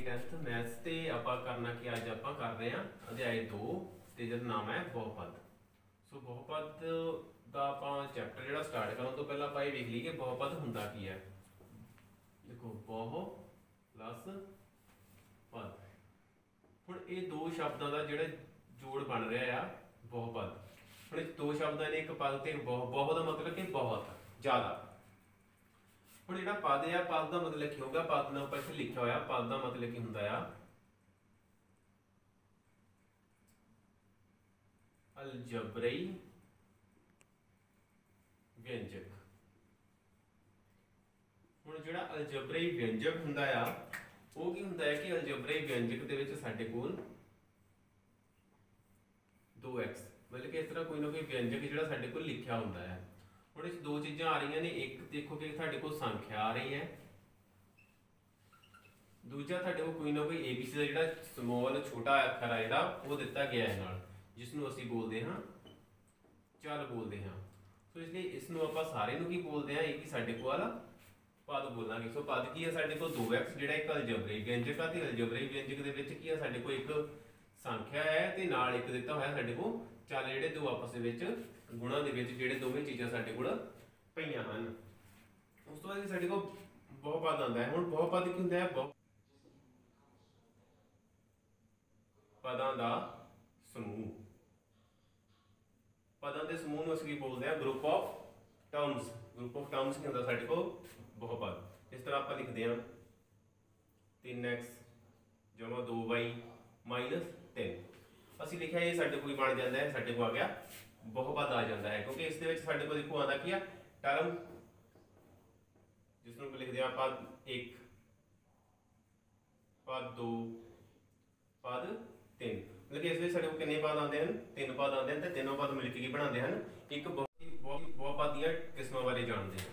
10th maths ਤੇ ਆਪਾਂ ਕਰਨਾ ਕਿ ਅੱਜ ਆਪਾਂ ਕਰ ਰਹੇ ਹਾਂ ਅਧਿਆਇ 2 ਤੇ ਜਿਹਦਾ ਨਾਮ ਹੈ ਬਹੁਪਦ। ਸੋ ਬਹੁਪਦ ਦਾ ਆਪਾਂ ਚੈਪਟਰ ਜਿਹੜਾ ਸਟਾਰਟ ਕਰਨ ਤੋਂ ਪਹਿਲਾਂ ਆਪਾਂ ਇਹ ਵੇਖ ਲਈਏ ਕਿ ਬਹੁਪਦ ਹੁੰਦਾ ਕੀ ਹੈ। ਦੇਖੋ ਬਹੁ ਪਲੱਸ ਪਦ, ਹੁਣ ਇਹ ਦੋ ਸ਼ਬਦਾਂ ਦਾ ਜਿਹੜਾ ਜੋੜ ਬਣ ਰਿਹਾ ਆ ਬਹੁਪਦ। ਹੁਣ ਇਹ ਦੋ ਸ਼ਬਦਾਂ ਨੇ ਇੱਕ ਪਦ ਤੇ ਬਹੁ ਦਾ ਮਤਲਬ ਕਿ ਬਹੁਤ ਜ਼ਿਆਦਾ। ਹੁਣ ਜਿਹੜਾ पद है पद का मतलब की होगा, पद में ऊपर लिखा हुआ पद का मतलब की होंगे अलजबरई व्यंजक। हुण जिहड़ा अलजबरई व्यंजक होंदा वो की होंदा है कि अलजबरई व्यंजक दे विच साडे कोल 2x मतलब कि इस तरह कोई ना कोई व्यंजक जिहड़ा साडे कोल लिखा होंदा है। ਹੁਣ ਇਸ ਦੋ ਚੀਜ਼ਾਂ ਆ ਰਹੀਆਂ ਨੇ, ਇੱਕ ਦੇਖੋ ਕਿ ਸਾਡੇ ਕੋਲ ਸੰਖਿਆ ਆ ਰਹੀ ਹੈ, ਦੂਜਾ ਸਾਡੇ ਕੋਲ ਕੋਈ ਨਾ ਕੋਈ ABC ਦਾ ਜਿਹੜਾ ਸਮਾਲ ਛੋਟਾ ਅੱਖਰ ਆ ਜਿਹੜਾ ਉਹ ਦਿੱਤਾ ਗਿਆ ਹੈ ਨਾਲ, ਜਿਸ ਨੂੰ ਅਸੀਂ ਬੋਲਦੇ ਹਾਂ ਚੱਲ ਬੋਲਦੇ ਹਾਂ। ਸੋ ਇਸ ਲਈ ਇਸ ਨੂੰ ਆਪਾਂ ਸਾਰੇ ਨੂੰ ਕੀ ਬੋਲਦੇ ਹਾਂ, ਇਹ ਕੀ ਸਾਡੇ ਕੋਲ ਪਦ ਬੋਲਾਂਗੇ। ਸੋ ਪਦ ਕੀ ਹੈ ਸਾਡੇ ਕੋਲ 2x ਜਿਹੜਾ ਇੱਕ ਅਲਜਬਰਾਈ ਵਿਅੰਜਕ ਆ, ਤੇ ਅਲਜਬਰਾਈ ਵਿਅੰਜਕ ਦੇ ਵਿੱਚ ਕੀ ਆ ਸਾਡੇ ਕੋਲ ਇੱਕ ਸੰਖਿਆ ਹੈ ਤੇ ਨਾਲ ਇੱਕ ਦਿੱਤਾ ਹੋਇਆ ਸਾਡੇ ਕੋਲ ਚੱਲ, ਜਿਹੜੇ ਦੋ ਆਪਸ ਦੇ ਵਿੱਚ ਗੁਣਾ ਦੇ ਵਿੱਚ ਜਿਹੜੇ ਦੋਵੇਂ ਚੀਜ਼ਾਂ ਸਾਡੇ ਕੋਲ ਪਈਆਂ ਹਨ। ਉਸ ਤੋਂ ਬਾਅਦ ਸਾਡੇ ਕੋਲ ਬਹੁਪਦ ਆਉਂਦਾ ਹੈ। ਹੁਣ ਬਹੁਪਦ ਕੀ ਹੁੰਦਾ ਹੈ, ਪਦਾਂ ਦਾ ਸਮੂਹ। ਪਦਾਂ ਦੇ ਸਮੂਹ ਨੂੰ ਅਸੀਂ ਬੋਲਦੇ ਹਾਂ group of terms. Group of terms ਕੀ ਹੁੰਦਾ ਸਾਡੇ ਕੋਲ ਬਹੁਪਦ। ਇਸ ਤਰ੍ਹਾਂ ਆਪਾਂ ਲਿਖਦੇ ਹਾਂ 3x = 2y - 3। ਅਸੀਂ ਲਿਖਿਆ ਇਹ ਸਾਡੇ ਕੋਲ ਬਣ ਜਾਂਦਾ ਹੈ, ਸਾਡੇ ਕੋਲ ਆ ਗਿਆ ਬਹੁਪਦ ਆ ਜਾਂਦਾ ਹੈ, ਕਿਉਂਕਿ ਇਸ ਦੇ ਵਿੱਚ ਸਾਡੇ ਕੋਲ ਦੇਖੋ ਆਉਂਦਾ ਕੀ ਆ ਟਰਮ, ਜਿਸ ਨੂੰ ਲਿਖਦੇ ਆ ਪਦ 1 ਪਦ 2 ਪਦ 3। मतलब कि इस ਵਿੱਚ ਸਾਡੇ ਕੋਲ ਕਿੰਨੇ ਪਦ ਆਉਂਦੇ ਹਨ, 3 ਪਦ ਆਉਂਦੇ ਹਨ, ਤੇ ਤਿੰਨੋਂ ਪਦ ਮਿਲ ਕੇ ਕੀ ਬਣਾਉਂਦੇ ਹਨ, ਇੱਕ ਬਹੁਪਦ ਦੀਆਂ ਕਿਸਮਾਂ ਬਾਰੇ ਜਾਣਦੇ ਹਾਂ।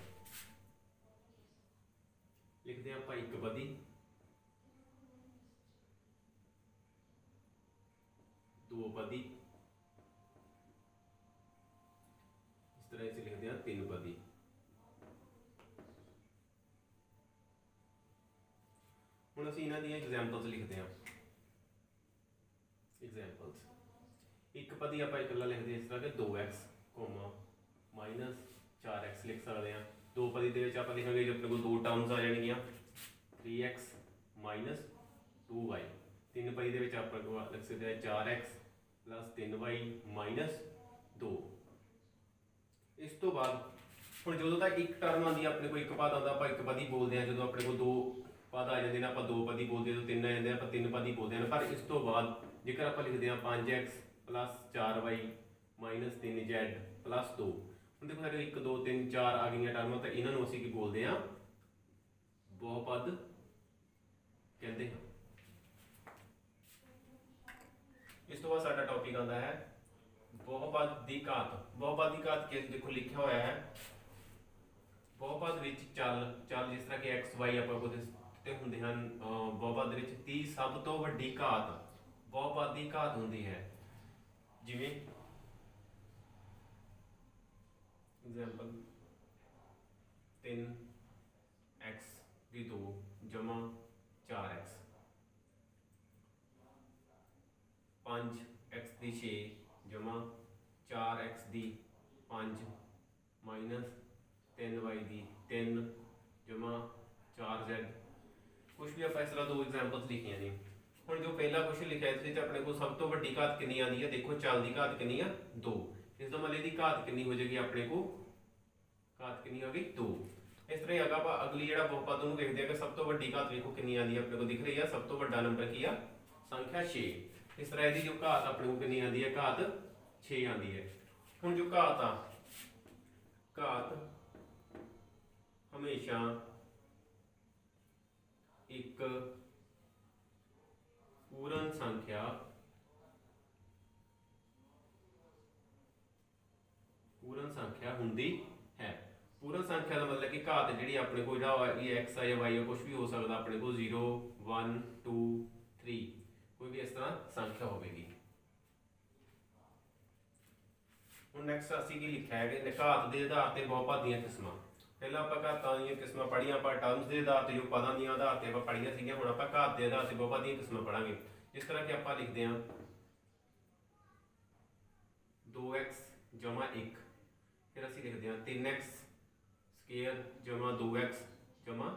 ਲਿਖਦੇ ਹਾਂ ਆਪਾਂ ਇੱਕ ਪਦੀ, दो पदी, इस तरह से लिखते हैं 3 पदी। हुण असीं इन्हां दीयां एग्जाम्पल्स लिखते हैं। एग्जाम्पल्स एक पदी आपां इकल्ला लिखते हैं इस तरह कि 2x, -4x लिख सकते हैं। दो पदी दे विच आपां लिखांगे अपने कोल दो टर्म्स आ जाणगीआं 3x - 2y। 3 पदी दे विच आपां लिख सकते हैं 4x + 3y - 2। इस तो बाद ਹੁਣ ਜਦੋਂ ਤੱਕ ਇੱਕ ਟਰਮ ਆਉਂਦੀ ਹੈ ਆਪਣੇ ਕੋਲ ਇੱਕ ਪਦ ਆਉਂਦਾ ਆਪਾਂ ਇੱਕ ਪਦੀ ਬੋਲਦੇ ਹਾਂ। ਜਦੋਂ ਆਪਣੇ ਕੋਲ ਦੋ ਪਦ ਆ ਜਾਂਦੇ ਨੇ ਆਪਾਂ ਦੋ ਪਦੀ ਬੋਲਦੇ ਹਾਂ, ਜਦੋਂ ਤਿੰਨ ਆ ਜਾਂਦੇ ਆਪਾਂ ਤਿੰਨ ਪਦੀ ਬੋਲਦੇ ਹਾਂ। ਪਰ ਇਸ ਤੋਂ ਬਾਅਦ ਜੇਕਰ ਆਪਾਂ ਲਿਖਦੇ ਹਾਂ 5x + 4y - 3z + 2। ਹੁਣ ਦੇਖੋ ਸਾਡੇ 1 2 3 4 ਆ ਗਈਆਂ ਟਰਮਾਂ, ਤਾਂ ਇਹਨਾਂ ਨੂੰ ਅਸੀਂ ਕੀ ਬੋਲਦੇ ਹਾਂ, ਬਹੁਪਦ ਕਹਿੰਦੇ ਹਾਂ। इस तो बाद साडा टॉपिक आता है बहुपद की घात। बहुपद की घात के देखो लिखा हुआ है बहुपद विच चल जिस तरह के x y आपां कोल ते हुंदे हन। बहुपद विच दी सब तो वड्डी घात बहुपद की घात हुंदी है। जिवें एग्जाम्पल 3x की 2 = 4x, 5x की 6 = 4x की 5 - 3y की 3 = 4z। कुछ भी आप इस तरह दो एग्जाम्पल्स लिखिया ने। हुण जो पहला क्वेश्चन लिखा इस अपने को सब तो वड्डी घात कितनी आती है, देखो चल की घात कितनी है 2। इसका मतलब इसकी घात कितनी हो जाएगी, अपने को घात कितनी होगी 2। इस तरह अगर आप अगली जो बहुपद उन्होंने देखते हैं कि सब तो वड्डी घात देखो कितनी आती है, अपने को दिख रही है सब तो वड्डा नंबर की है संख्या 6। इस तरह यदि जो घात अपने को कितनी आती है, घात 6 आती है। हुण जो घात आ घात हमेशा एक पूर्ण संख्या हुंदी है। पूर्ण संख्या का मतलब कि घात जिहड़ी अपने को x या y कुछ भी हो सकता, अपने को 0 1 2 3 कोई भी इस तरह संख्या होगी। ਹੁਣ ਨੈਕਸਟ ਅਸੀਂ ਕੀ ਲਿਖਿਆ ਹੈ ਕਿ ਘਾਤ ਦੇ ਆਧਾਰ ਤੇ ਬਹੁਪਦ ਦੀਆਂ ਕਿਸਮਾਂ। ਪਹਿਲਾਂ ਆਪਾਂ ਘਾਤਾਂ ਦੀਆਂ ਕਿਸਮਾਂ ਪੜ੍ਹੀਆਂ, ਆਪਾਂ ਟਰਮਸ ਦੇ ਆਧਾਰ ਤੇ ਜੋ ਪਦਾਂ ਦੀਆਂ ਆਧਾਰ ਤੇ ਆਪਾਂ ਪੜ੍ਹੀਆਂ ਸੀਗੀਆਂ। ਹੁਣ ਆਪਾਂ ਘਾਤ ਦੇ ਆਧਾਰ ਤੇ ਬਹੁਪਦ ਦੀਆਂ ਕਿਸਮਾਂ ਪੜ੍ਹਾਂਗੇ। ਜਿਸ ਤਰ੍ਹਾਂ ਕਿ ਆਪਾਂ ਲਿਖਦੇ ਹਾਂ 2x ਜਮਾ 1, ਫਿਰ ਅਸੀਂ ਲਿਖਦੇ ਹਾਂ 3x ਸਕੇਅਰ ਜਮਾ 2x ਜਮਾ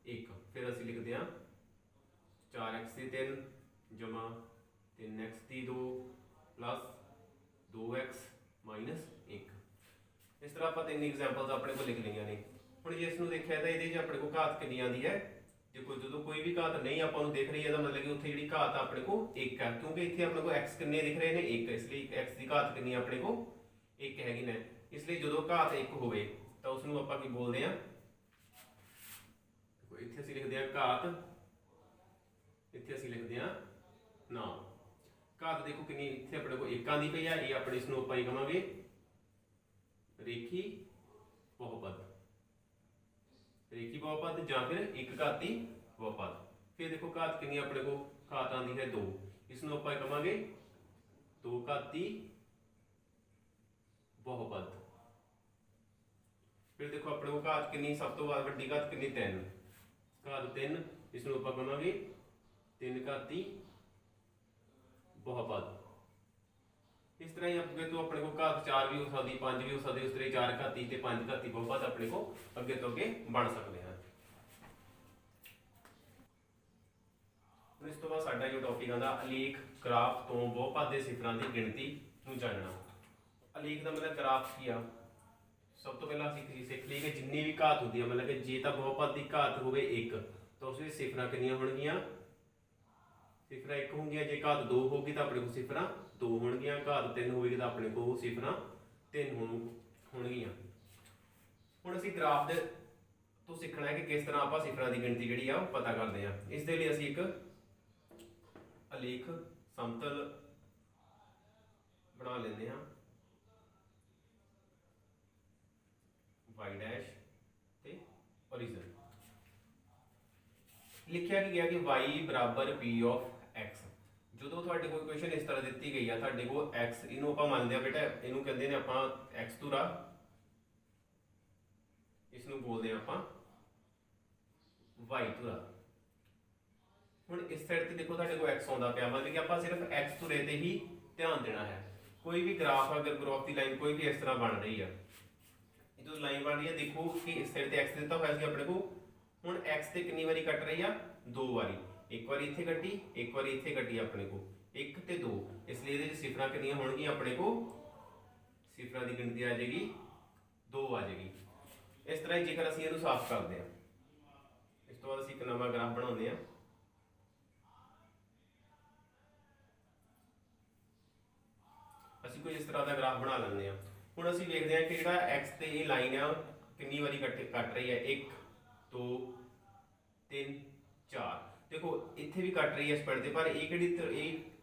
1, ਫਿਰ ਅਸੀਂ ਲਿਖਦੇ ਹਾਂ 4x ਦੀ 3 ਜਮਾ 3x ਦੀ 2 प्लस 2x माइनस 1। इस तरह आप तीन एग्जाम्पल्स अपने को लिख लिया ने। हुण जे इसनूं देखिया तो ये अपने को घात कितनी आती है, जो कोई भी घात नहीं आपां देख रही है मतलब कि उत्थे जिहड़ी घात अपने को 1 है, क्योंकि इत्थे अपने को x कितने दिख रहे हैं 1, इसलिए x की घात कितनी अपने को 1 हैगी ने। इसलिए जो घात 1 होवे तो उसनूं आपां की बोलते हैं, इत्थे असीं लिखते हैं घात, इत्थे असीं लिखते हैं नाम। घात देखो कितनी इत्थे अपने को 1 आंदी पई है, ये अपने इसनूं आपां कहांगे रेखी बहुपद, रेखी बहुपद या फिर एक घाती बहुपद। फिर देखो घात कितनी अपने को घात आती है 2, इसनूं आपां कहांगे 2 घाती बहुपद। फिर देखो अपने को घात कितनी सब तो वड्डी घात कितनी 3, घात 3, इसनूं आपां कहांगे 3 घाती बहुपद। इस तरह ही अगे तो अपने को घात 4 भी हो सकती, 5 भी हो सकती, उस तरह 4 घाती ते 5 घाती बहुपद अपने को अगे तो अगे बन सकते हैं। इस तो बाद साडा जो टॉपिक आंदा अलेख ग्राफ तो बहुपद के सिफरां की गिणती नूं जानना। अलेख का मतलब ग्राफ की आ, सब तो पहला असीं सीख ली कि जिन्नी भी घात होती है मतलब कि जे तो बहुपद की घात होवे 1 तो उसमें सिफरां कितनियां होणगियां, सिफरां 1 होंगियां। जे घात 2 होगी तो अपने को सिफरां 2 होणगियां, घात 3 होगी तो अपने को सिफरां 3 होणगियां। हुण असीं ग्राफ दे तो सीखना है कि किस तरह आपां सिफरां की गिणती जिहड़ी आ पता करते हैं। इस दे लई असीं एक अलेख समतल बना लेंदे हां, y डैश ते ओरिजिन। लिखिया कि गया कि y बराबर p ऑफ x। जो तुहाडे कोई क्वेश्चन इस तरह दी गई है, तुहाडे को x इनू आपां मानदे आ बेटा, इनू कहंदे ने आपां x धुरा, इसनू बोलदे आपां y धुरा। हुण इस साइड ते देखो तुहाडे को x आउंदा पिया, मतलब कि आपां सिर्फ x धुरे ते ही ध्यान देना है। कोई भी ग्राफ अगर ग्राफ की लाइन कोई भी इस तरह बन रही है, जो लाइन बन रही है देखो कि इस साइड ते x दिता होया सी अपने को, हुण x ते कितनी बारी कट रही है 2 बारी, एक बारी इत्थे कटी, एक बारी इत्थे कटी अपने को 1 ते 2, इसलिए इहदे सिफरां कितनियां होणगियां अपने को, सिफरां की गिणती आ जाएगी 2 आ जाएगी। इस तरह जेकर असीं इहनूं साफ करते हैं, इस तो बाद असीं एक नवां ग्राफ बनाउंदे हां। असीं कोई इस तरह का ग्राफ बना लैंदे हां। हुण असीं वेखदे हां कि जिहड़ा x ते इह लाइन आ कितनी बारी कट रही है 1 2 3 4। देखो इत्थे भी कट रही है इस पॉइंट ते, पर ये किहड़ी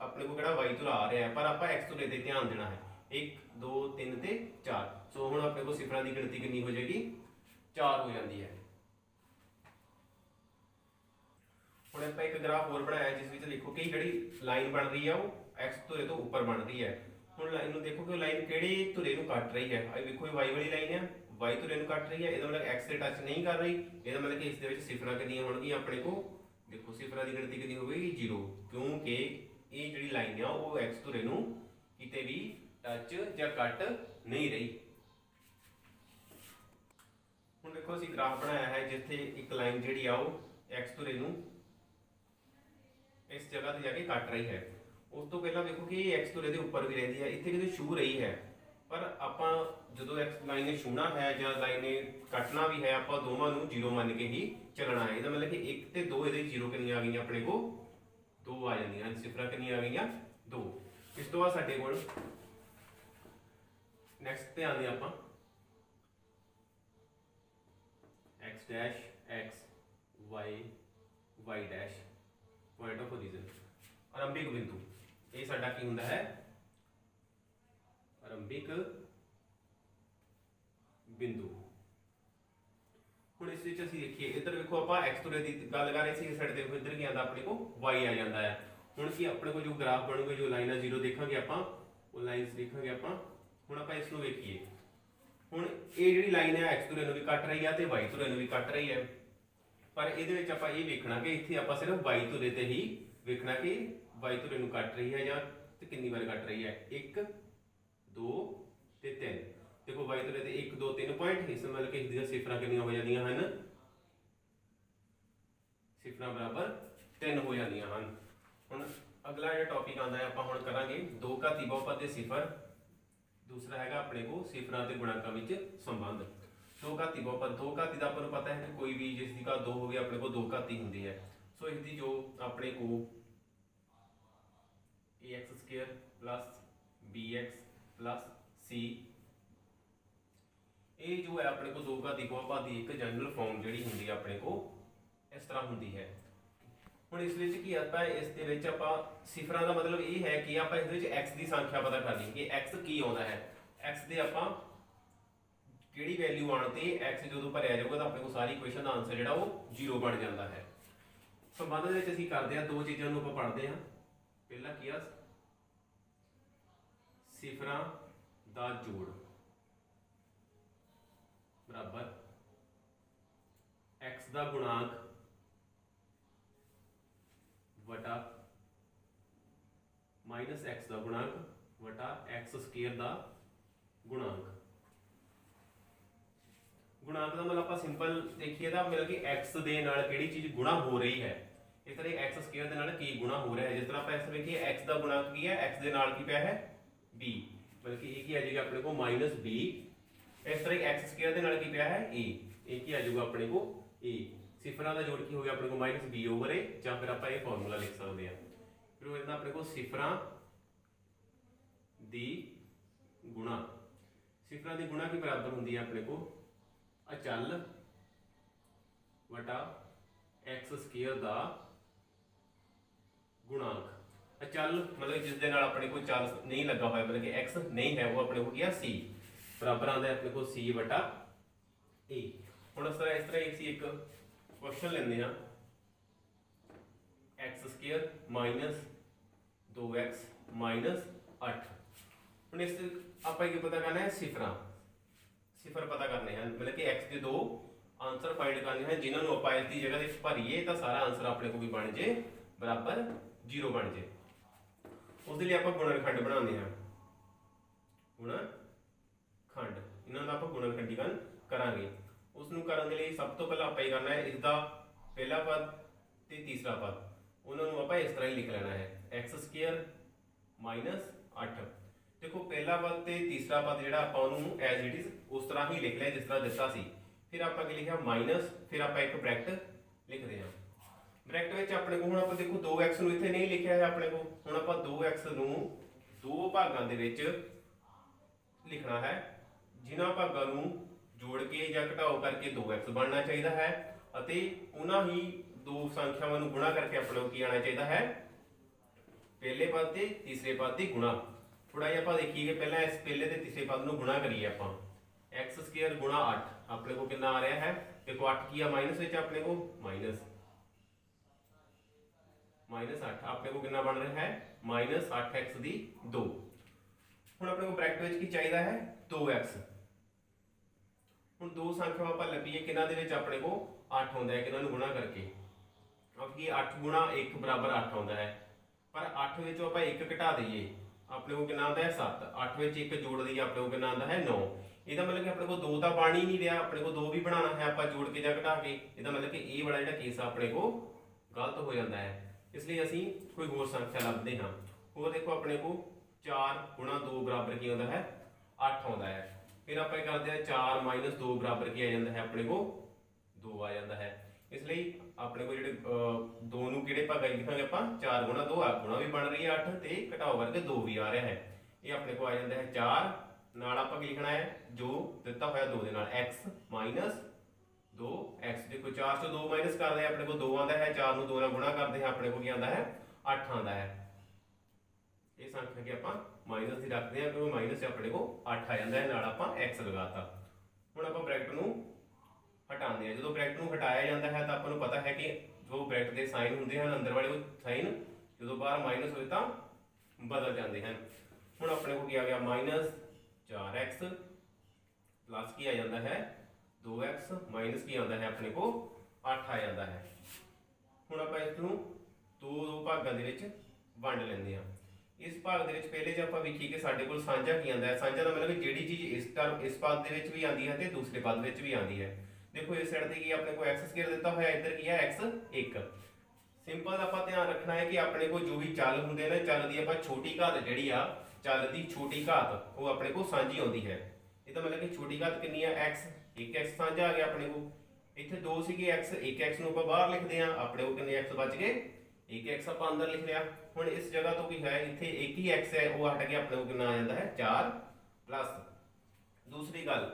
अपने को किहड़ा y धुरा आ रहा है, पर आपां x धुरे ते ध्यान देना है 1 2 3 ते 4। सो हुण अपने को सिफरां की गिणती कितनी हो जाएगी 4 हो जाती है। हुण आपां एक ग्राफ होर बनाया जिस विच लिखो कि जिहड़ी लाइन बन रही है वो x धुरे तो ऊपर बन रही है। हुण लाइन नूं देखो कि लाइन किहड़ी धुरे नूं कट रही है, आ देखो y वाली लाइन है, y धुरे नूं कट रही है, इहदा मतलब x से टच नहीं कर रही, इहदा मतलब कि इस दे विच सिफरां कितनियां होणगियां अपने को, देखो सिफरां की गिणती कितनी होगी 0, क्योंकि ये जिहड़ी लाइन है वो x धुरे नूं किते भी टच या कट नहीं रही। हुण देखो असीं ग्राफ बनाया है जिथे एक लाइन जिहड़ी आ वो x धुरे नूं इस जगह ते जाके कट रही है। उस तो पहला देखो कि x धुरे के ऊपर भी रहती है, इत्थे किते छू रही है, पर आपां जदों x लाइन ने छूना है या लाइन ने कटना भी है, आपां दोवां नूं 0 मान के ही चलना है। इहदा मतलब कि 1 ते 2 इहदे 0 कितनी आ गई अपने को 2 आ जांदियां, सिफरां कितनी आ गई 2। इस तो बाद साडे कोल नैक्सट ते आंदे आपां x dash x y dash point of origin, आरंभिक बिंदु। ये साडा की हुंदा है आरंभिक बिंदु। हुण इस विच असीं देखिए इधर देखो आपां x धुरे दी गल कर रहे सी, इस साइड देखो इधर की आंदा अपने को y आ जांदा है। हुण की अपने को जो ग्राफ बनूगा, जो लाइन है 0 देखांगे आपां, वो लाइनस देखांगे आपां। हुण आपां इस नूं वेखीए ਹੁਣ ਇਹ ਜਿਹੜੀ ਲਾਈਨ ਹੈ x ਧੁਰੇ ਨੂੰ ਵੀ ਕੱਟ ਰਹੀ ਹੈ ਤੇ y ਧੁਰੇ ਨੂੰ ਵੀ ਕੱਟ ਰਹੀ ਹੈ, ਪਰ ਇਹਦੇ ਵਿੱਚ ਆਪਾਂ ਇਹ ਵੇਖਣਾ ਕਿ ਇੱਥੇ ਆਪਾਂ ਸਿਰਫ y ਧੁਰੇ ਤੇ ਹੀ ਵੇਖਣਾ ਕਿ y ਧੁਰੇ ਨੂੰ ਕੱਟ ਰਹੀ ਹੈ ਜਾਂ ਤੇ ਕਿੰਨੀ ਵਾਰ ਕੱਟ ਰਹੀ ਹੈ, 1 2 ਤੇ 3। देखो y ਧੁਰੇ ਤੇ 1 2 3 ਪੁਆਇੰਟ, ਇਸ मतलब कि इसकी सिफर कितनी हो जाती हैं, सिफर बराबर 3 हो जाती हैं। हुण अगला जो टॉपिक आता है आप हुण करांगे दो घाती बहुपद के सिफर, दूसरा हैगा अपने को सिफरां ते गुणांकां विच संबंध। दो घाती बहुपद, दो घाती का आपको पता है कि कोई भी जिसकी घात 2 हो गई अपने को दो घाती होंदी है। सो इसकी जो अपने को ax² plus bx plus c, ये जो है अपने को दो घाती बहुपद की एक जनरल फॉर्म जिहड़ी हुंदी है अपने को इस तरह हुंदी है। हुण इस विच की आपां इस दे विच आपां सिफरां दा मतलब ये है कि आपां इस विच x की संख्या पता करनी कि x की आउंदा है, x दे आपां किहड़ी वैल्यू आउण ते x जदों भरिया जाऊगा तो अपने को सारी इक्वेशन दा आंसर जिहड़ा वो 0 बन जाता है। संबंध दे विच असीं करदे हां, दो चीज़ां नूं आपां पढ़दे हां। पहला की आ सिफरां दा जोड़ बराबर x का गुणांक वटा माइनस x का गुणांक वटा x² का गुणांक। गुणांक का मतलब आप सिंपल देखिए तो मतलब कि x दे नाल किहड़ी चीज गुणा हो रही है, इस तरह x² दे नाल की गुणा हो रहा है। जिस तरह आप ऐसे देखिए x का गुणांक की है, x दे नाल की पिया है b, बल्कि ये की आ जाएगा अपने को -b। इस तरह x² दे नाल की पिया है a, की आ जाएगा अपने को a। सिफरां दा जोड़ की हो गया अपने को -b/a, या फिर आप ये फॉर्मूला लिख सकते हैं। फिर वो इतना अपने को सिफरां दी गुणा, सिफरां दी गुणा की बराबर होंदी है अपने को अचल वटा x² दा गुणांक। अचल मतलब जिस दे नाल अपने को चल नहीं लगा हुआ, मतलब कि x नहीं है, वो अपने को क्या c बराबर आता है अपने को c वटा a। हुण इस तरह एक क्वेश्चन लेंदे हां, x² माइनस 2x माइनस 8। हुण इस आपां की पता करना है सिफरां, सिफर पता करने हैं, मतलब कि x के दो आंसर फाइंड करने हैं जिन्होंने आप इसकी जगह से भरीए तो सारा आंसर अपने को भी बन जाए बराबर 0 बन जाए। उसके लिए आप गुणनखंड बनाते हैं, गुणनखंड इन्हों का आप गुणनखंडीकरण करांगे। उसनूं करन दे लई सब तो पहला आप ही करना है इसका पहला पद ते तीसरा पद, उन्होंने आप इस तरह ही लिख लेना है x² माइनस 8। देखो पहला पद ते तीसरा पद जिहड़ा आपां उहनूं एज इट इज उस तरह ही लिख लिया जिस तरह दिता सी। फिर आपां की लिखिया माइनस, फिर आपां एक ब्रैकेट लिखते हैं। ब्रैकेट विच अपने को हुण आपां देखो 2x नूं इत्थे नहीं लिखिया है अपने को, हुण आपां 2x नूं दो भागां दे विच लिखना है, जिन्हां भागां नूं जोड़ के या घटाओ करके 2x बनना चाहिए है, अते उन्हां ही दो संख्यावां नूं गुणा करके अपने को की आना चाहिए है पहले पद ते तीसरे पद दी गुणा। थोड़ा जिहा आपां देखिए कि पहला इस पहले ते तीसरे पद नूं गुणा करिए आपां, x² गुणा 8 अपने को कितना आ रहा है, देखो 8 की आ माइनस विच अपने को माइनस -8 अपने को कितना बन रहा है -8x दी 2। हुण अपने को ब्रैकेट विच की चाहिए है 2x। हुण दो संख्या आपां लभीए किन्हां दे विच अपने को 8 आउंदा है, किन्हां नूं गुणा करके अब की 8 गुणा 1 बराबर 8 आउंदा है, पर 8 विचों आपां 1 घटा दईए अपने को कितना आता है 7, 8 विच 1 जोड़ दईए अपने को कितना आता है 9। इसका मतलब कि अपने को 2 तो बन ही नहीं रहा, अपने को 2 भी बनाना है आप जोड़ के या घटा के। इसका मतलब कि ये वाला जो केस अपने को गलत हो जाता है, इसलिए असी कोई होर संख्या लभदे हाँ। वो देखो अपने को 4 गुणा 2 बराबर की आता है 8 आता है। फिर आप करते हैं 4 माइनस 2 बराबर की आ जाता है अपने को 2 आ जाता है। इसलिए अपने को जो दो नूं किहड़े भागां लिखांगे आपां 4 गुणा 2 गुणा भी बन रही है 8 ते घटाओ करके 2 भी आ रहा है, ये अपने को आ जाता है 4 नाल आपां लिखना है जो दिता होया 2 दे नाल x माइनस 2x। देखो 4 से 2 माइनस करते हैं अपने को 2 आता है, 4 नूं 2 नाल गुणा करते हैं अपने को क्या आता है 8 आता है। ये संख्या की आपां माइनस ही रखते हैं क्योंकि माइनस से अपने को 8 आ जाता है, नाल आपां x लगाता। हुण आपां ब्रैकेट नूं हटाते हैं, जो ब्रैकेट नूं हटाया जाता है तो आपको पता है कि जो ब्रैकेट के साइन होंगे हैं अंदर वाले साइन जो बाहर माइनस होए तो बदल जाते हैं। हुण अपने को क्या आ गया -4x प्लस की आ जाता है 2x माइनस की आता है अपने को 8 आ जाता है। हुण आपां इसनूं दो भागां दे विच वंड लैंदे हां। इस भाग दे विच पहले जे आपां वेखीए कि साडे कोल साझा की आंदा है, साझा दा मतलब जिहड़ी चीज़ इस टर्म इस पद दे विच भी आंदी है ते दूसरे पद विच भी आंदी है। देखो इस साइड ते की अपने को x स्क्वायर दिता होया, इधर की है x1। सिंपल आपां ध्यान रखना है कि अपने को जो भी चल हुंदे ने, चल दी आपां छोटी घात जिहड़ी आ, चल दी छोटी घात वो अपने को साझी आउंदी है। इहदा मतलब कि छोटी घात कितनी है x, 1x साझा आ गया अपने को। इत्थे 2 सीगे x, 1x नूं आपां बाहर लिखदे हां, अपने को कितने x बच गए 1x आपां अंदर लिख लिया। हुण इस जगह तो की है इत्थे एक ही x है, वो हट गया, अपने को कितना आ जाता है 4 प्लस। दूसरी गल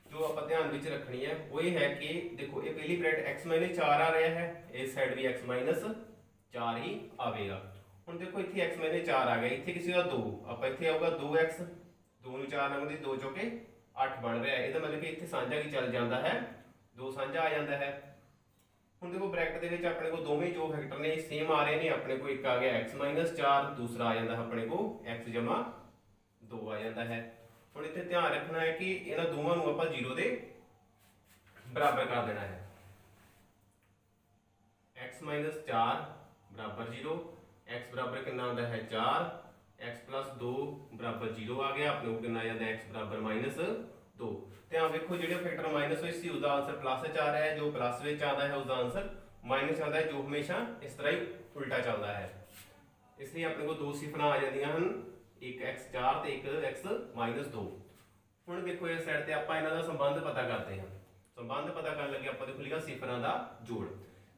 जो आप ध्यान विच रखनी है वो ये है कि देखो ये पहली ब्रैकेट x माइनस 4 आ रहा है, इस साइड भी x माइनस 4 ही आवेगा। हुण देखो इत्थे x माइनस 4 आ गया, इत्थे किसी का 2, आप इत्थे आऊगा 2x, 2 नूं 4 नंबर दी 2 चौके 8 बन रहा है। इहदा मतलब कि इत्थे साझा की चल जाता है 2 साझा आ जाता है। हुण देखो ब्रैकेट दे विच अपने को दोवें जो फैक्टर ने सेम आ रहे ने, अपने को एक आ गया x माइनस 4, दूसरा आ जाता है अपने को x जमा 2 आ जाता है। हुण इत्थे ध्यान रखना है कि इन्हां दोवां नूं आपां 0 दे बराबर कर देना है। x माइनस 4 बराबर 0, x बराबर कितना आता है 4, x प्लस 2 बराबर 0 आ गया, अपने को कितना आ जाता है x बराबर माइनस 2। ध्यान देखो जो फैक्टर माइनस हो सी उसका आंसर प्लस आ रहा है, जो प्लस में आता है उसका आंसर माइनस आता है, जो हमेशा इस तरह ही उल्टा चलता है। इसलिए अपने को दो सिफर आ जाती हैं, एक x4 ते एक x माइनस 2। हुण देखो इस साइड ते आपां इन्हां दा संबंध पता करते हैं। संबंध पता करन लगे आपां देखो लिखा सिफरां दा जोड़।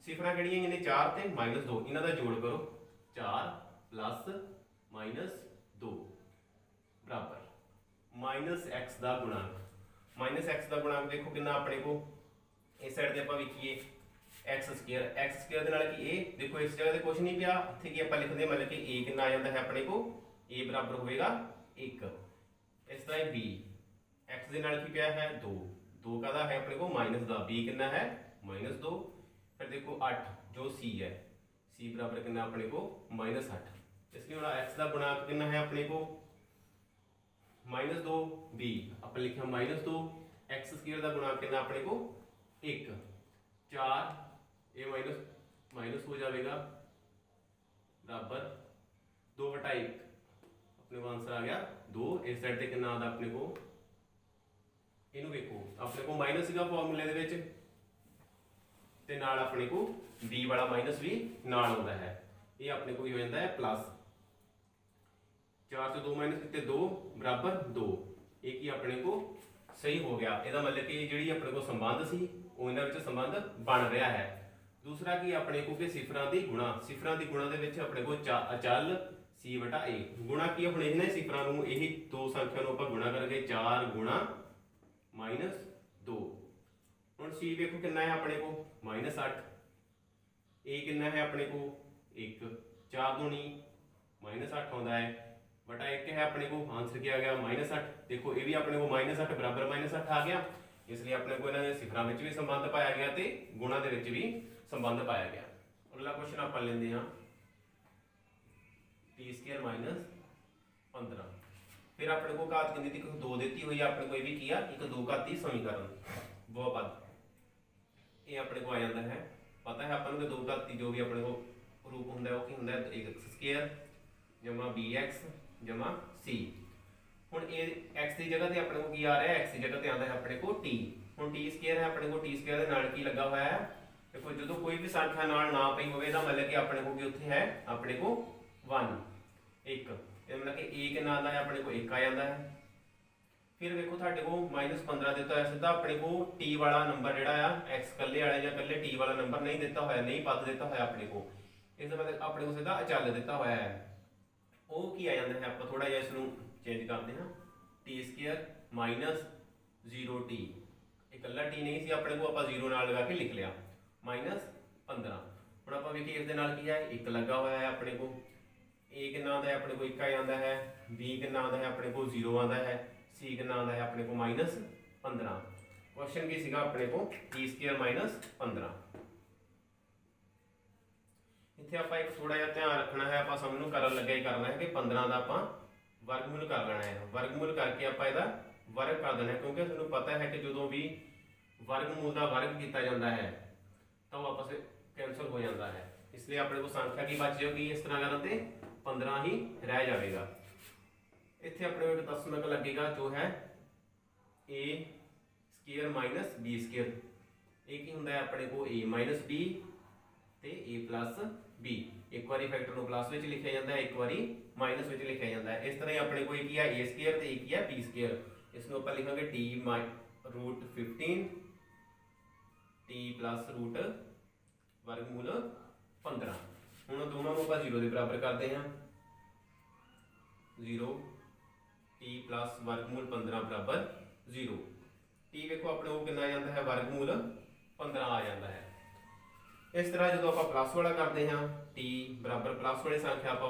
सिफरां किहड़ियां ने 4 ते माइनस 2, इन्हां दा जोड़ करो 4 प्लस माइनस 2 बराबर माइनस x दा गुणांक। माइनस एक्स का गुणांक देखो कितना अपने को इस साइड ते आपां वेखीए एक्स स्क्वायर दे नाल की a, देखो इस जगह ते कुछ नहीं पिया, इत्थे की आपां लिखदे मतलब कि a कितना आ जाता है अपने को a बराबर होएगा 1। इस तरह b x दे नाल की पिया है 2, 2 का है अपने को माइनस दा, b कितना है माइनस 2। फिर देखो 8 जो c है, c बराबर कितना अपने को माइनस 8। इसलिए हुण x का गुणांक कितना है अपने को माइनस 2, b आप लिखा माइनस 2, एक्स स्क्वायर का गुणांक कितना अपने को 1, 4 ये माइनस माइनस हो जाएगा बराबर 2 बटा 1, अपने को आंसर आ गया 2। इस साइड ते कितना आता अपने को, इनू देखो अपने को माइनस का फॉर्मूले दे विच ते नाल अपने को b वाला माइनस भी नाल होता है, ये अपने को हो जाता है प्लस। 4 से 2 माइनस कितने 2 बराबर 2, एक ही अपने को सही हो गया। इसका मतलब कि जी अपने को संबंध सी वो इन्हां विच संबंध बन रहा है। दूसरा की अपने को कि सिफरां दी गुणा, सिफरां दी गुणा दे विच अपने को अचल c बटा a गुणा की हुण इन्हां सिफरां नूं यही दो संख्या नूं आपां गुणा करके 4 गुणा माइनस 2। हुण c देखो कितना है अपने को माइनस 8, a कितना है अपने को 1, 4 दूनी माइनस 8 आउंदा है बटा 1 है अपने को, आंसर क्या आ गया माइनस 8। देखो ये भी अपने को माइनस 8 बराबर माइनस 8 आ गया, इसलिए अपने को इन्होंने सिफरां विच भी संबंध पाया गया ते गुणा दे विच भी संबंध पाया गया। अगला क्वेश्चन आप लेंदे हां टी स्क्वायर माइनस 15। फिर अपने को घात कितनी थी 2 देती हुई, अपने को ये भी किया एक 2 घाती समीकरण बहुपद, ये अपने को आ जाता है। पता है अपन को 2 घाती जो भी अपने को रूप होंदा है वो की होंदा है x स्क्वायर जमा bx जमा c। हुण ए x की जगह ते अपने को की आ रहा है, x की जगह ते आंदा है अपने को t। हुण t स्क्वायर है अपने को t स्क्वायर दे नाल की लगा हुआ है, देखो जो कोई भी संख्या नाल ना पई होवे दा मतलब कि अपने को की उत्थे है अपने को 1 1, ये मतलब कि a कितना आंदा है अपने को 1 आ जांदा है। फिर देखो तुहाडे को -15 दिता है, सीधा अपने को t वाला नंबर जिहड़ा आ x कल्ले वाला या कल्ले t वाला नंबर नहीं दिता होया, नहीं पद दिता होया अपने को, इसदा मतलब अपने को सीधा अचल दिता होया है। वो की आ जाता है, आप थोड़ा जिहा इसनूं चेंज करते हैं टी स्क्वायर माइनस 0t, इकल्ला टी नहीं सी अपने को आप 0 नाल लगा के लिख लिया माइनस 15। हुण आपां वेखीए इस दे नाल की है 1 लगा हुआ है अपने को, a कितना आंदा है अपने को 1 आ जांदा है, b कितना आंदा है अपने को 0 आंदा है, c कितना आंदा है अपने को माइनस 15। क्वेश्चन की सीगा अपने को टी स्क्वायर माइनस 15। इत्थे आपां एक थोड़ा जिहा ध्यान रखना है, आपां समझ नूं करन लगे करना है कि 15 दा आपां वर्गमूल कर लेना है, वर्गमूल करके आपां इहदा वर्ग कर देना, क्योंकि तुहानूं पता है कि जो भी वर्गमूल का वर्ग किया जाता है तो वो आपस में कैंसल हो जाता है, इसलिए अपने को संख्या की बच जाएगी। इस तरह करते 15 ही रह जाएगा। इत्थे अपने को दशमलव लगेगा जो है ए स्केयर माइनस बी स्केयर। ये की हुंदा है अपने को ए माइनस बी ते ए प्लस बी। एक बारी फैक्टर को प्लस में लिखा जाता है, एक बारी माइनस में लिखा जाता है। इस तरह ही अपने को एक ही है ए स्केयर ते एक ही है बी स्केयर। इसमें आप लिखेंगे T root 15 T plus root वर्गमूल 15। हम दोनों को आप 0 के बराबर करते हैं। 0 टी प्लस वर्गमूल 15 बराबर 0। टी देखो अपने को कितना आ जाता है, वर्गमूल 15 आ जाता है। इस तरह जो आप प्लस वाला करते हैं टी बराबर प्लस वाली संख्या आप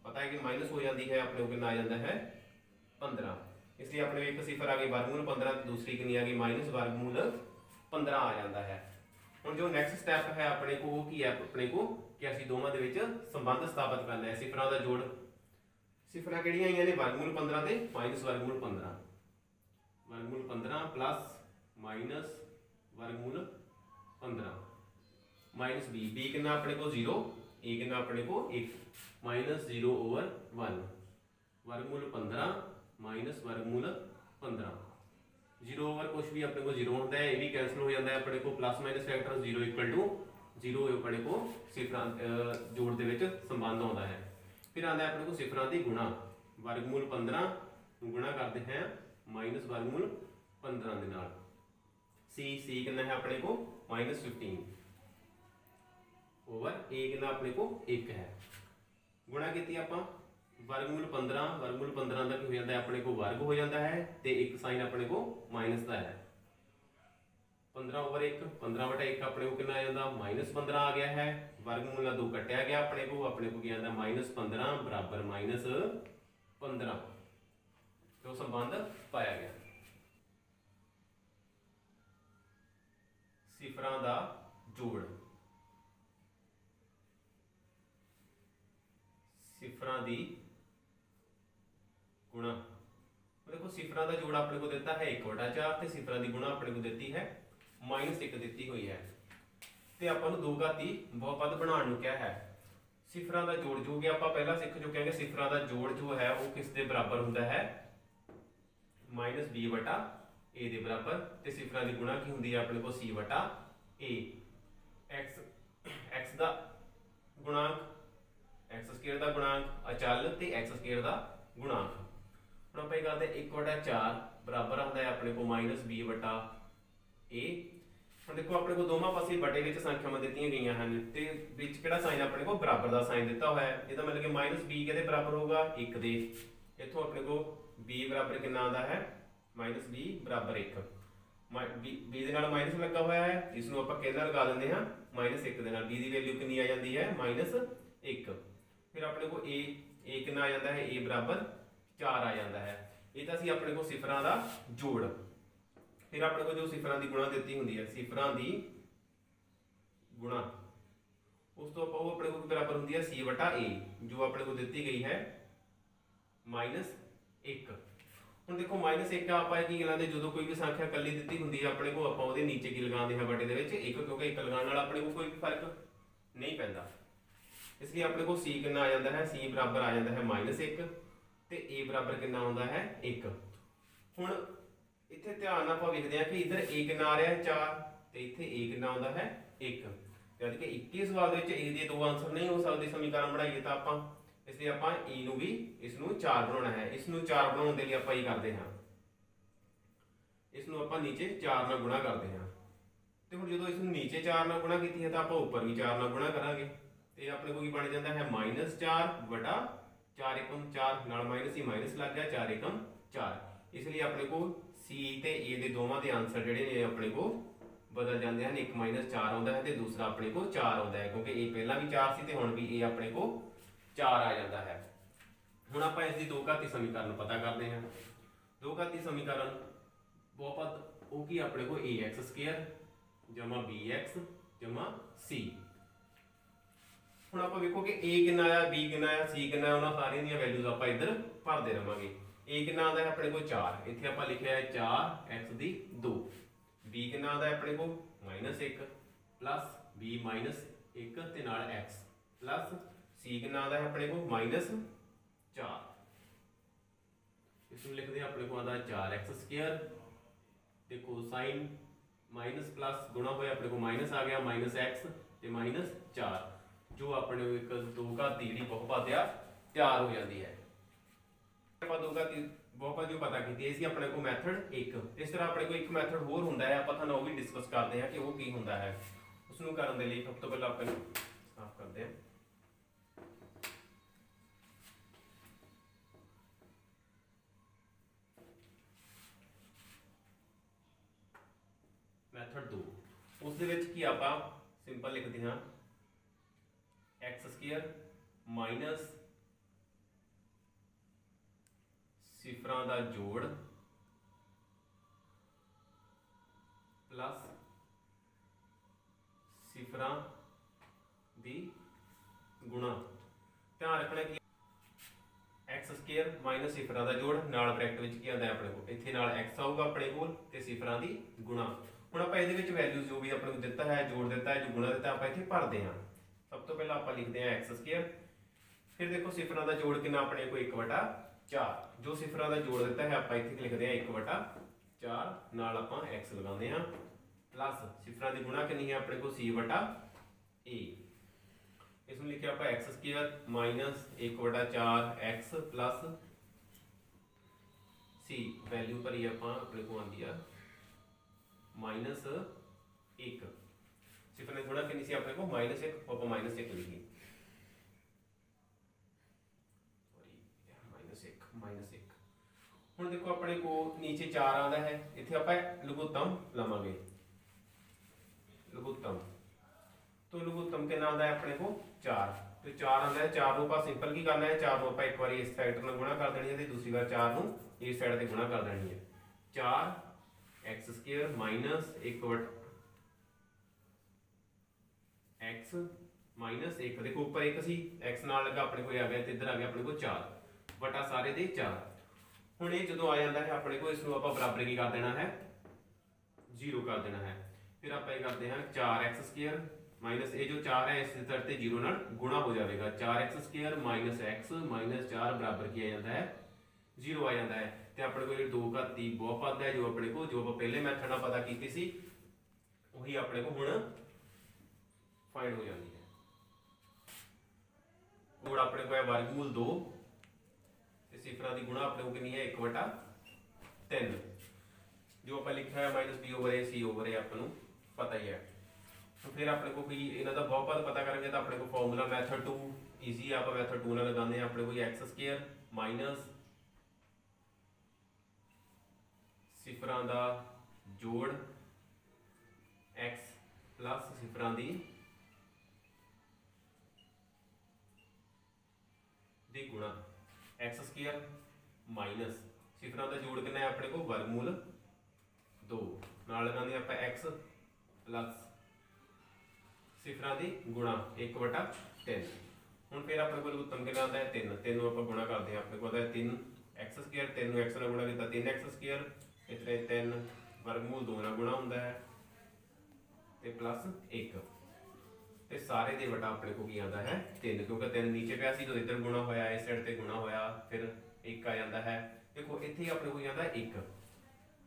पता है कि माइनस हो जाती है, अपने को कितना आ जाता है 15। इसलिए अपने एक सिफर आ गई वर्गमूल 15, दूसरी कितनी आ गई माइनस वर्गमूल 15 आ जाता है। हम जो नैक्सट स्टैप है अपने को वो की है, अपने को कि असं दोवों के संबंध स्थापित करना है, सिफर का जोड़। सिफर कि वर्गमूल 15 से माइनस वर्गमूल 15, वर्गमूल 15 प्लस माइनस वर्गमूल 15 माइनस बी। बी कितना अपने को 0, ए कितना अपने को 1, माइनस 0 ओवर 1 वर्गमूल 15 माइनस वर्गमूल 15। 0 ओवर कुछ भी अपने को 0 होता है, ये भी कैंसिल हो जाता है अपने को। Plus minus factor 0 equal to 0 अपने को सिफर जोड़ के संबंध आता है। फिर आता है अपने को सिफर की गुणा, वर्गमूल 15 गुणा करते हैं माइनस वर्गमूल 15 के नाल। सी कितना है अपने को माइनस 15 ओवर ए कितना अपने को 1 है। गुणा की आप वर्गमूल 15 का की हो जाता है अपने को वर्ग हो जाता है, तो एक साइन अपने को माइनस का है। 15 ओवर 1 15/1 अपने को कितना आ जाता माइनस 15 आ गया है। वर्गमूल 2 कटिया गया अपने को क्या आता माइनस 15 बराबर माइनस 15, तो संबंध पाया गया। सिफरां दा जोड़, सिफरां दी गुणा। देखो सिफरां दा जोड़ अपने को दिता है 1/4 ते सिफरां दी गुणा अपने को दी है -1 दी हुई है। ते आपां नूं दो घाती बहुपद बनाउण नूं क्या है। सिफरां दा जोड़ जो कि आपां पहला सीख चुके हैं, सिफरां दा जोड़ जो है वो किस दे बराबर हुंदा है -b/a दे बराबर। ते सिफरां दी गुणा की हुंदी है अपने को c/a। x दा गुणांक, x स्क्वायर दा गुणांक अचल ते x स्क्वायर दा गुणांक। हम आप करते 1/4 बराबर आता है अपने को -b/a। हम देखो अपने को दोनों पासे बटे विच संख्यावां दित्तियां गईयां हन ते विच किहड़ा साइन अपने को बराबर दा साइन दिता हुआ है। इसदा मतलब कि -b किहदे बराबर होगा 1 दे। इत्थों अपने को b बराबर कितना आंदा है -b बराबर 1। b दे नाल माइनस लगा हुआ है, इसनूं आपां किहदे नाल लगा दिंदे हां -1 दे नाल। b दी वैल्यू कितनी आ जाती है -1। फिर अपने को a कितना आ जाता है a बराबर 4 आ जाता है। ये तो असीं अपने को सिफरां दा जोड़। फिर अपने को जो सिफरां दी गुणा दी हुंदी है, सिफरां दी गुणा, उस तो वो अपने को बराबर हुंदी है c/a जो अपने को दी गई है -1। हुण देखो -1 आपां की लगांदे जो कोई भी संख्या कल्ली दी हुंदी है अपने को आपां उहदे नीचे की लगांदे हैं बटे दे विच 1, क्योंकि 1 लगाउण नाल अपने को कोई भी फर्क नहीं पैंदा। इसलिए अपने को c कितना आ जाता है, c बराबर आ जाता है -1 ते a बराबर कितना आउंदा है 1। हुण इत्थे ध्यान नाल आपां वेखदे हां कि इधर a कितना आ रहा है 4 ते इत्थे a कितना आउंदा है 1। जद कि एक ही सवाल विच a दे दो आंसर नहीं हो सकदे समीकरण बनाइए तां आपां, इसलिए आपां e नूं भी इसनूं 4 बनाउणा है। इसनूं 4 बनाउण दे लई आपां ये करदे हां, इसनूं आपां नीचे 4 नाल गुणा करदे हां। ते हुण जदों इसनूं नीचे 4 नाल गुणा कीती है तां आपां ऊपर भी 4 नाल गुणा करांगे ते अपने को की बन जाता है -4/4 एकम 4 नाल माइनस ही माइनस लग गया 4 एकम 4। इसलिए अपने को सी ते ए दे दोवां दे आंसर जिहड़े ने अपने को बदल जाते हैं। एक -4 आउंदा है ते दूसरा अपने को 4 आउंदा है, क्योंकि ए पहला भी 4 सी ते हुण भी ए अपने को 4 आ जाता है। हुण आपां इसदी दो घाती समीकरण पता करते हैं। दो घाती समीकरण बहुपद वो की अपने को ax² जमा bx जमा c। हुण आपां वेखो कि a कितना आया, b कितना आया, c कितना आया, उन्हां सारियां दी वैल्यूज आपां इधर भरदे रहांगे। ए कितना आता है अपने को 4, इत्थे आपां लिखिया है 4x दी 2। b कितना आता है अपने को -1 प्लस b -1 ते नाल x प्लस c कितना आता है अपने को -4। इसमें लिखते हैं अपने को आता है 4x²। देखो साइन माइनस प्लस गुणा होया अपने को माइनस आ गया -x ते -4, जो अपने को एक दो घात की जी बहुपद आ तैयार हो जाती है। दो घात की बहुपद जो पता की अपने को मैथड एक। इस तरह अपने को एक मैथड होर हुंदा है, आपां तुहानूं वो भी डिस्कस करते हैं कि वो की हुंदा है। उसनूं करन दे लई सब तो पहले आपां साफ करते हैं। मैथड 2 उस दे विच की आपां सिंपल लिखते हैं x² माइनस सिफरां दा जोड़ प्लस सिफरां दी गुणा। ध्यान रखना कि x² माइनस सिफरां दा जोड़ नाल ब्रैकेट विच की आंदा है अपने को, इत्थे नाल x आऊगा अपने कोल ते सिफरां दी गुणा। हुण आपां इहदे विच वैल्यूज जो भी अपने को दिता है, जोड़ दिता है, जो गुणा दिता है, आपां इत्थे भरदे हां। सब तो पहला आपां लिखते हैं x², फिर देखो सिफरां दा जोड़ कितना अपने को 1/4, जो सिफरां दा जोड़ दिता है आपां इत्थे लिखते हैं 1/4 नाल आपां x लगाते हैं प्लस सिफरां दी गुणा कितनी है अपने को c/a। इसमें लिखे आपां x² minus 1/4x plus c, value भरी आपां अपने को आंदी है -1। सिफर ने गुणा कितनी सी अपने को -1, आपां -1 लिखी, -1। हुण देखो अपने को नीचे 4 आंदा है, इत्थे आपां लघुत्तम लवांगे। लघुत्तम तो लघुत्तम कितना आंदा है अपने को 4, तो 4 आंदा है। 4 नूं आपां सिंपल की करना है, 4 नूं आपां एक बार इस फैक्टर नाल गुणा कर देनी है ते दूसरी बार 4 नूं इस साइड ते गुणा कर देनी है। 4x² माइनस 1/x -1, देखो ऊपर 1 सी, x नाल लगा अपने को आ गया ते इधर आ गया अपने को 4 बटा सारे दे 4। हुण ये जदों आ जांदा है अपने को इसनूं आपां बराबर की कर देना है 0 कर देना है। फिर आप करते हैं 4x² माइनस ये जो 4 है इस तरह से 0 नाल गुणा हो जाएगा। 4x² माइनस x माइनस 4 बराबर किया जाता है 0 आ जाता है। तो अपने को दो घाती बहुपद है जो अपने को जो आप पहले मैथड नाल पता की सी वही अपने को हुण फाइंड हो जाती है। जोड़ अपने को है वर्गमूल 2 ते सिफरां दी गुणा अपने को कितनी है 1/3, जो आप लिखा है -b/a c/a आपको पता ही है। तो फिर अपने को कोई इन्हां दा बहुपद पता करेंगे तो अपने को फॉर्मूला मैथड 2 ईजी आप मैथड 2 नाल लगाते हैं। अपने को x² माइनस सिफरां दा जोड़ x प्लस सिफरां दी गुणा। x² माइनस सिफरां दा जोड़ कितना है अपने को वर्गमूल 2 नाल लगांदे आपां x प्लस सिफरां दी गुणा 1/3। हुण फिर अपने को लघुत्तम कितना आता है 3, 3 नूं आपां गुणा करदे हां अपने को आता है 3x², 3 नूं x नाल गुणा कीता 3x², इतने 3 वर्गमूल 2 नाल गुणा हुंदा है ते प्लस 1 ते सारे दे बटा अपने को की आता है 3, क्योंकि 3 नीचे पिया सी तो इधर गुणा होया, इस साइड ते गुणा होया, फिर 1 आ जाता है। देखो इत्थे अपने को आता है 1,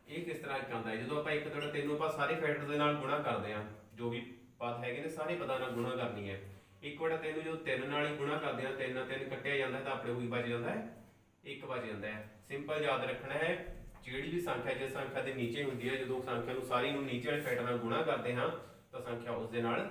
ये किस तरह एक आता है जो आप 1 3 3 आप सारे फैक्टर के नाल गुणा करते हैं, जो भी पद है ने सारे पदां नाल गुणा करनी है। 1/3 जो 3 नाल ही गुणा करते हैं, 3 3 कट्टिया जाता है तो अपने को बच जाता है 1 बच जाता है। सिंपल याद रखना है जिहड़ी भी संख्या जिस संख्या के नीचे होंदी है, जो संख्या नूं सारी नूं नीचे वाले फैक्टर नाल गुणा करते हैं तो संख्या उस दे नाल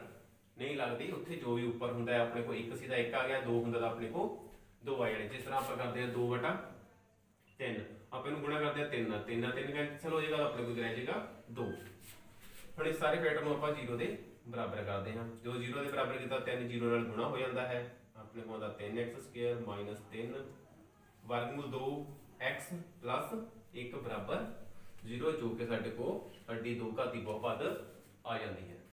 नहीं लगती, उत्थे जो भी ऊपर हुंदा है अपने को 1 सीधा 1 आ गया, 2 हुंदा तो अपने को 2 आ जाने। जिस तरह आप करते हैं 2/3 आप इनू गुणा करते हैं 3 3 3 कैंसल हो जाएगा, अपने को रह जाएगा 2। हुण इस सारे फैक्टर नूं आपां 0 के बराबर करते हैं, जो 0 के बराबर किया 3 0 नाल गुणा हो जाता है, अपने को आता 3x² माइनस 3 वर्गमूल 2x प्लस 1 बराबर 0, जो कि साडे को साडी दो घाती बहुपद आ जाती है।